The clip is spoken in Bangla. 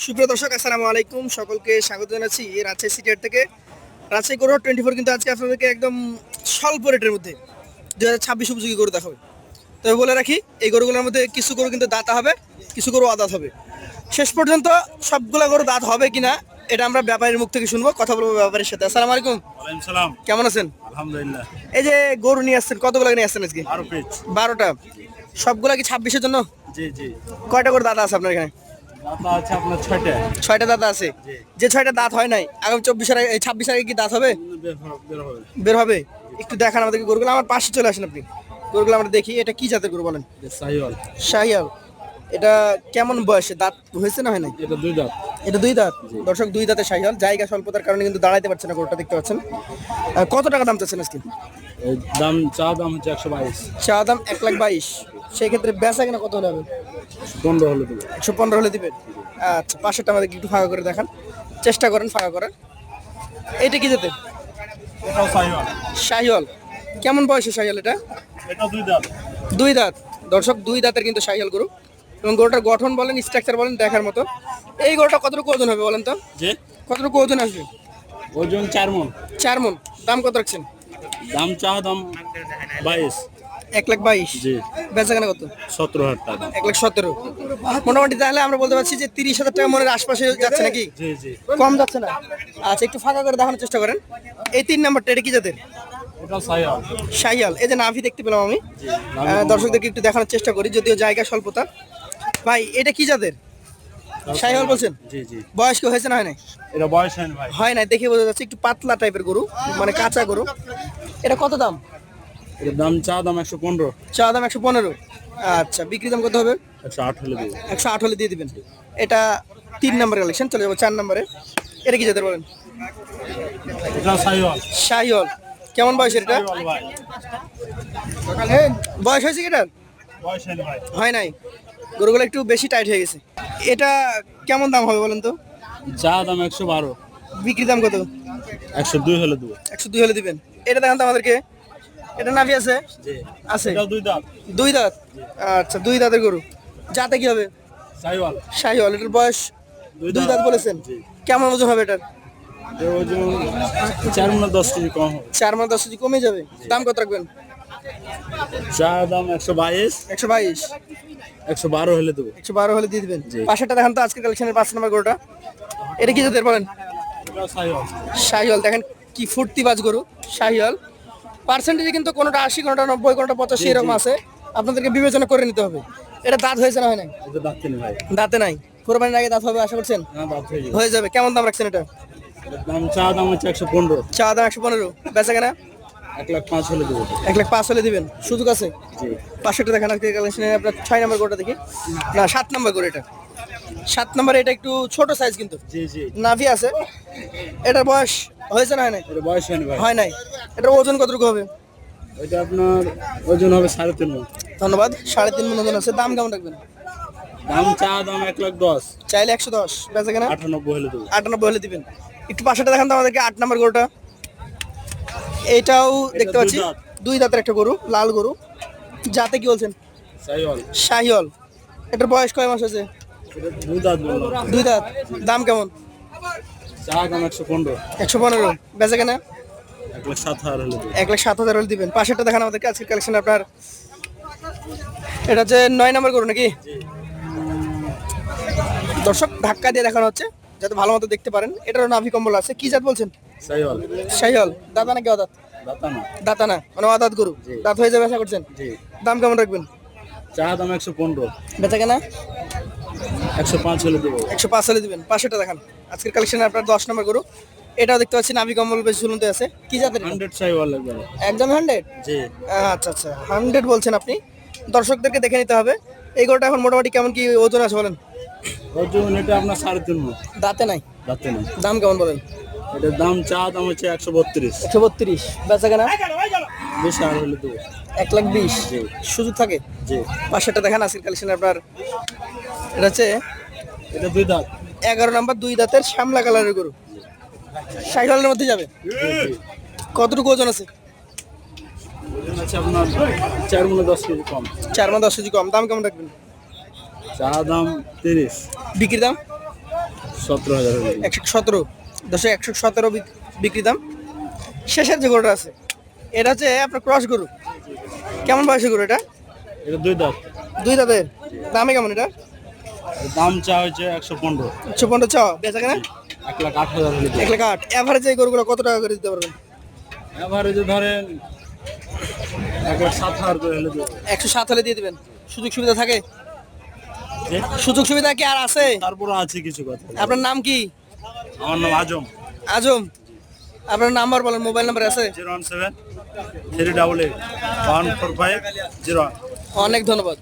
সুপ্রিয় দর্শক, আসসালামু আলাইকুম। সকলকে স্বাগত জানাচ্ছি রাজশাহী সিটিহাট থেকে। রাজশাহী গরু 24 কিন্তু আজকে আপনাদেরকে একদম স্বল্প রেটের মধ্যে 2026 উপযোগী গরু দেখাবে। তবে বলে রাখি, এই গরুগুলোর মধ্যে কিছু গরু কিন্তু দাঁত হবে, কিছু গরু আদাত হবে। শেষ পর্যন্ত সবগুলা গরু দাঁত হবে কিনা এটা আমরা ব্যাপারীর মুখ থেকে শুনবো, কথা বলবো ব্যাপারীর সাথে। আসসালামু আলাইকুম। ওয়ালাইকুম সালাম। কেমন আছেন? আলহামদুলিল্লাহ। এই যে গরু নিয়ে আসছেন, কতগুলো নিয়ে আসছেন আজকে? 12 পিস। 12টা। সবগুলা কি 26-এর জন্য? জি জি। কয়টা করে দাঁত আছে আপনার এখানে? দাতা আছে আপনার 6টা। 6টা দাঁত আছে। যে 6টা দাঁত হয় নাই, আগামী 26 আগে কি দাঁত হবে? বের হবে। বের হবে। একটু দেখান আমাদেরকে গরুগুলো। আমার পাশে চলে আসেন আপনি, গরুগুলো আমরা দেখি। এটা কি জাতের গরু বলেন? সাহিওয়াল। শাহিয়াল। এটা কেমন বয়সে দাঁত হয়েছে না হয় নাই? এটা 2 দাঁত। এটা 2 দাঁত। দর্শক, 2 দাঁতের শাহিয়াল। জায়গা স্বল্পতার কারণে কিন্তু দাঁড়াইতে পারছে না গরুটা, দেখতে পাচ্ছেন। কত টাকা দাম চাচ্ছেন আজকে? এই দাম হচ্ছে 122। চা দাম 1,22,000। সেই ক্ষেত্রে বেচা কিনা কত হলে হবে? 15 হলে দেবো। 115 হলে দিবেন। আচ্ছা, পাশেরটা আমাদেরকে একটু ফাঁকা করে দেখান, চেষ্টা করেন ফাঁকা করেন। এটা কি জাতের? এটাও সাহিওয়াল। শাহিয়াল। কেমন বয়সে শাহিয়াল এটা? এটা 2 দাঁত। 2 দাঁত। দর্শক, 2 দাঁতের কিন্তু শাহিয়াল গরু। এবং গরুটার গঠন বলেন, স্ট্রাকচার বলেন, দেখার মতো। এই গরুটা কতটুকু ওজন হবে বলেন তো? যে কতটুকু ওজন আসবে? ওজন 4 মণ। 4 মণ। দাম কত রাখছেন? দাম 22। 1,22,000। জি। বেচা কেনা কত? 17,000 টাকা। 1,17,000। মোটামুটি তাহলে আমরা বলতে পারছি যে 30,000 টাকা মনের আশপাশে যাচ্ছে নাকি? জি জি। কম যাচ্ছে না। আচ্ছা, একটু ফাঁকা করে দেখানোর চেষ্টা করেন। এই 3 নাম্বারটা, এটা কি জাতের? এটাও সাহিওয়াল। শাহিয়াল। এই যে নাভি দেখতে পেলাম আমি। দর্শকদেরকে একটু দেখানোর চেষ্টা করি, যদিও জায়গা স্বল্পতা। ভাই, এটা কি জাতের? শাহিয়াল বলছেন? জি জি। বয়স কি হয়েছে না হয় নাই? এটা বয়স হয়নি ভাই। হয় নাই, দেখে বোঝা যাচ্ছে। একটু পাতলা টাইপের গরু, মানে কাঁচা গরু। এটা কত দাম? এর দাম 115। চা দাম 115। আচ্ছা, বিক্রি দাম কত হবে? 108 হলে দেবো। 108 হলে দিয়ে দিবেন। এটা 3 নাম্বার কালেকশন। চলে যাবো 4 নাম্বারে। এটা কি জাতের বলেন? এটাও সাহিওয়াল। শাহিওয়াল। কেমন বয়সের এটা? সাহিওয়াল ভাই। বয়স হয়েছে কি এটার? বয়স হয়নি ভাই। হয় নাই। গরুগুলো একটু বেশি টাইট হয়ে গেছে। এটা কেমন দাম হবে বলেন তো? দাম 112। বিক্রি দাম কত? 102 হলে দেবো। 102 হলে দিবেন। এটা দেখান তো আমাদেরকে। এটা নাভি আছে? জি। আছে। এটাও 2 দাঁত। 2 দাঁত। আচ্ছা, 2 দাঁতের গরু। যাতে কি হবে? সাহিওয়াল। শাহিওয়াল। এটার বয়স 2 দাঁত বলেছেন। জি। কেমন ওজন হবে এটার? এর ওজন 4 মণ 10 কেজি কম হবে। 4 মাস 10 কেজি কমে যাবে। দাম কত রাখবেন? দাম 122। 122। 112 হলে দেবো। 112 হলে দিয়ে দিবেন। জি। পাশেরটা দেখান তো, আজকের কালেকশনের 5 নম্বর গরুটা। এটা কি জাতের বলেন? এটাও সাহিওয়াল। শাহিওয়াল। দেখেন কি ফুর্তিবাজ গরু শাহিওয়াল। পার্সেন্টেজে কিন্তু কোনোটা 80, কোনোটা 90, কোনোটা 85 এরকম আছে। আপনাদেরকে বিবেচনা করে নিতে হবে। এটা দাঁত হয়েছে না হয় নাই? এটা দাঁত নেই ভাই। দাঁতে নাই। কোরবানির আগে দাঁত হবে আশা করছেন? না, দাঁত হয়ে যাবে। হয়ে যাবে। কেমন দাম রাখছেন এটা? দাম হচ্ছে 115। চা দাম 115। বেচা কেনা 105 হলে দেবো। 1,05,000 হলে দিবেন। সুযোগ আছে। জি। পাশেরটা দেখেন, আজকের কালেকশনে আপনার 6 নম্বর গরুটা দেখি। না, 7 নম্বর গরু এটা। 7 নম্বরে এটা একটু ছোট সাইজ কিন্তু। জি জি। নাভি আছে। এটার বয়স হয়েছে না হয় নাই? এটা বয়স হয়নি ভাই। হয় নাই। এটার ওজন কতটুকু হবে? এটা আপনার ওজন হবে 3.5 মণ। ধন্যবাদ। 3.5 মণ ওজন আছে। দাম কেমন রাখবেন? দাম 1,10,000। চাইলে 110। বেচা কেনা 98 হলে দেবো। 98 হলে দিবেন। একটু পাশেটা দেখান তো আমাদেরকে, 8 নম্বর গরুটা। এইটাও দেখতে পাচ্ছি 2 দাঁতের একটা গরু, লাল গরু। যাতে কি বলছেন? সাহিওয়াল। শাহিওয়াল। এটার বয়স কয় মাস হয়েছে? এটা 2 দাঁত বললাম। 2 দাঁত। দাম কেমন? দাম 115। 115। বেচা কেনা 1,07,000 হলে দেবো। 1,07,000 হলে দিবেন। পাশেরটা দেখান আমাদেরকে, আজকের কালেকশন আপনার। এটা হচ্ছে 9 নম্বর গরু নাকি? দর্শক, ধাক্কা দিয়ে দেখানো হচ্ছে যাতে ভালো মতো দেখতে পারেন। এটারও নাভি কম্বল আছে। কি জাত বলছেন? সাহিওয়াল। শাহিওয়াল। দাঁতা নাকি অদাঁত? দাতা না। দাঁতা না, মানে অদাঁত গরু। জি। দাঁত হয়ে যাবে আশা করছেন? জি। দাম কেমন রাখবেন? দাম 115। বেচা কেনা 105 হলে দেবো। 105 হলে দিবেন। পাশেরটা দেখান, আজকের কালেকশনে আপনার 10 নম্বর গরু। এটাও দেখতে পাচ্ছি নাভি কম্বল বেশ ঝুলন্ত আছে। কি জাতের? 100 সাহিওয়াল একবারে। একদম 100? জি। আচ্ছা আচ্ছা, 100 বলছেন আপনি। দর্শকদেরকে দেখে নিতে হবে। এই গরুটা এখন মোটামুটি কেমন কি ওজন আছে বলেন? ওজন এটা আপনার 3.5 মণ। দাঁতে নাই। দাঁতে না। দাম কেমন বলেন? এটার দাম হচ্ছে 132। 132। বেচা কেনা 20,000 হলে দেবো। 1,20,000। জি। সুযোগ থাকে। জি। পাশেরটা দেখান, আজকের কালেকশনে আপনার। এটা হচ্ছে এটা 2 দাঁত। 11 নম্বর 2 দাঁতের শ্যামলা কালারের গরু। শাহিওয়ালের মধ্যে যাবে। জি জি। কতটুকু ওজন আছে? ওজন আছে আপনার 4 মণ 10 কেজি কম। 4 মণ 10 কেজি কম। দাম কেমন রাখবেন? দাম 30। বিক্রি দাম 17,000 হলে 117। দর্শক 117 বিক্রি দাম। শেষের যে গরুটা আছে এটা হচ্ছে আপনার ক্রস গরু। কেমন বয়সের গরু এটা? এটা 2 দাঁত। 2 দাঁতের। দামে কেমন এটা? এর দাম চা হচ্ছে 115। 115 চাওয়া, বেচা কেনা 1,08,000 হলে 1,08,000। এভারেজ এই গরুগুলো কত টাকা করে দিতে পারবেন? এভারেজে ধরেন 1,07,000 করে হলে দেবো। 107 হলে দিয়ে দিবেন। সুযোগ সুবিধা থাকে? যে, সুযোগ সুবিধা কি আর আছে? তারপরে আছে কিছু কথা। আপনার নাম কি? আমার নাম আজম। আজম। আপনার নাম্বার বলেন, মোবাইল নাম্বার আছে? 017 388 145 01। অনেক ধন্যবাদ।